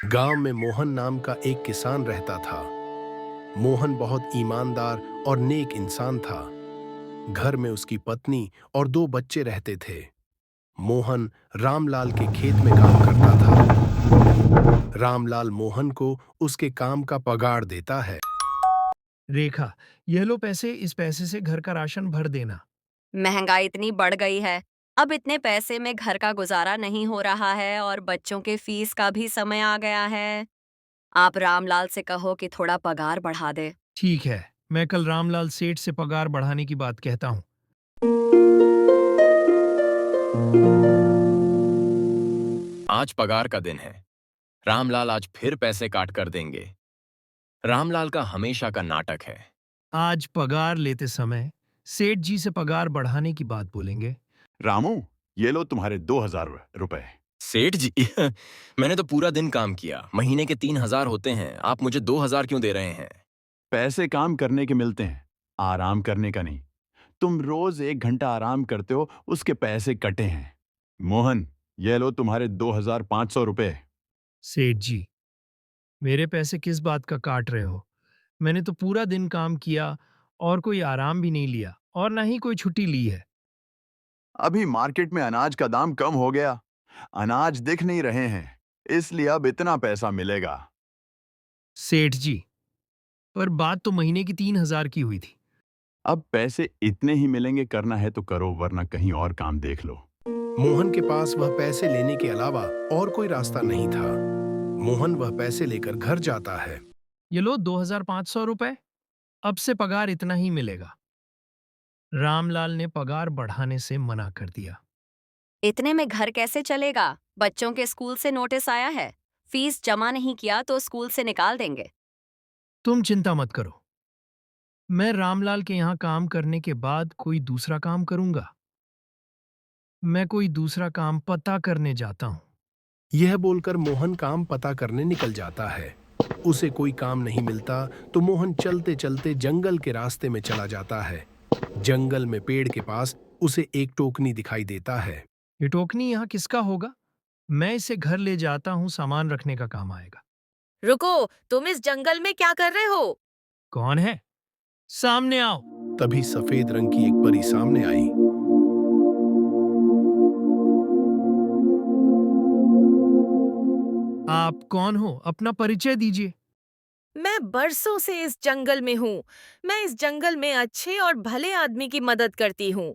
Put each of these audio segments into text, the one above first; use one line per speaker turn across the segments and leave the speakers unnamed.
गांव में मोहन नाम का एक किसान रहता था। मोहन बहुत ईमानदार और नेक इंसान था। घर में उसकी पत्नी और दो बच्चे रहते थे। मोहन रामलाल के खेत में काम करता था। रामलाल मोहन को उसके काम का पगार देता है।
रेखा, यह लो पैसे, इस पैसे से घर का राशन भर देना।
महंगाई इतनी बढ़ गई है। अब इतने पैसे में घर का गुजारा नहीं हो रहा है और बच्चों के फीस का भी समय आ गया है। आप रामलाल से कहो कि थोड़ा पगार बढ़ा दे।
ठीक है, मैं कल रामलाल सेठ से पगार बढ़ाने की बात कहता हूँ।
आज पगार का दिन है। रामलाल आज फिर पैसे काट कर देंगे। रामलाल का हमेशा का नाटक है।
आज पगार लेते समय सेठ जी से पगार बढ़ाने की बात बोलेंगे।
रामू, ये लो तुम्हारे 2,000 रुपए।
सेठ जी मैंने तो पूरा दिन काम किया। महीने के 3,000 होते हैं। आप मुझे 2,000 क्यों दे रहे हैं?
पैसे काम करने के मिलते हैं, आराम करने का नहीं। तुम रोज 1 घंटा आराम करते हो, उसके पैसे कटे हैं। मोहन, ये लो तुम्हारे 2,500 रुपए।
सेठ जी, मेरे पैसे किस बात का काट रहे हो? मैंने तो पूरा दिन काम किया और कोई आराम भी नहीं लिया और ना ही कोई छुट्टी ली है।
अभी मार्केट में अनाज का दाम कम हो गया। अनाज दिख नहीं रहे हैं, इसलिए अब इतना पैसा मिलेगा।
सेठ जी, पर बात तो महीने की 3,000 की हुई थी।
अब पैसे इतने ही मिलेंगे, करना है तो करो, वरना कहीं और काम देख लो।
मोहन के पास वह पैसे लेने के अलावा और कोई रास्ता नहीं था। मोहन वह पैसे लेकर घर जाता है।
ये लो 2,500 रुपए, अब से पगार इतना ही मिलेगा। रामलाल ने पगार बढ़ाने से मना कर दिया।
इतने में घर कैसे चलेगा? बच्चों के स्कूल से नोटिस आया है। फीस जमा नहीं किया तो स्कूल से निकाल देंगे।
तुम चिंता मत करो, मैं रामलाल के यहाँ काम करने के बाद कोई दूसरा काम करूंगा। मैं कोई दूसरा काम पता करने जाता हूँ।
यह बोलकर मोहन काम पता करने निकल जाता है। उसे कोई काम नहीं मिलता तो मोहन चलते चलते जंगल के रास्ते में चला जाता है। जंगल में पेड़ के पास उसे एक टोकनी दिखाई देता है।
ये टोकनी यहाँ किसका होगा? मैं इसे घर ले जाता हूँ, सामान रखने का काम आएगा।
रुको, तुम इस जंगल में क्या कर रहे हो?
कौन है? सामने आओ।
तभी सफेद रंग की एक परी सामने आई।
आप कौन हो? अपना परिचय दीजिए।
मैं बरसों से इस जंगल में हूँ। मैं इस जंगल में अच्छे और भले आदमी की मदद करती हूँ।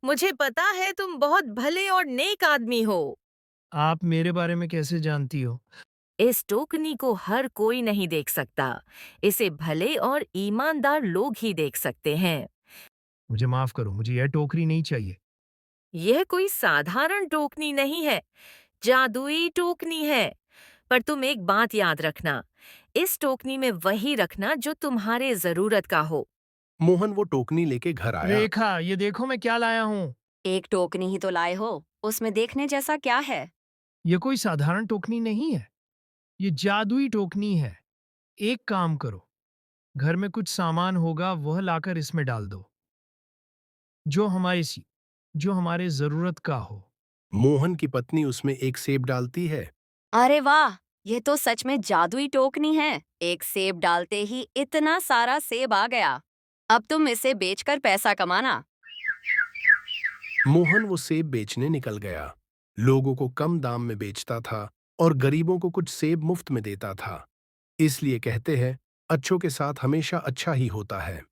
मुझे पता है तुम बहुत भले और नेक आदमी हो।
आप मेरे बारे में कैसे जानती हो?
इस टोकनी को हर कोई नहीं देख सकता। इसे भले और ईमानदार लोग ही देख सकते हैं।
मुझे माफ करो, मुझे यह टोकरी नहीं चाहिए।
यह कोई साधारण टोकनी नहीं है, जादुई टोकनी है। पर तुम एक बात याद रखना, इस टोकनी में वही रखना जो तुम्हारे जरूरत का हो।
मोहन वो टोकनी लेके घर आया।
रेखा, ये देखो मैं क्या लाया हूँ।
एक टोकनी ही तो लाए हो, उसमें देखने जैसा क्या है?
ये कोई साधारण टोकनी नहीं है, ये जादुई टोकनी है। एक काम करो, घर में कुछ सामान होगा वह लाकर इसमें डाल दो, जो हमारी सी जो हमारे जरूरत का हो।
मोहन की पत्नी उसमें एक सेब डालती है।
अरे वाह! ये तो सच में जादुई टोकनी है। एक सेब डालते ही इतना सारा सेब आ गया। अब तुम इसे बेचकर पैसा कमाना।
मोहन वो सेब बेचने निकल गया। लोगों को कम दाम में बेचता था और गरीबों को कुछ सेब मुफ्त में देता था। इसलिए कहते हैं, अच्छों के साथ हमेशा अच्छा ही होता है।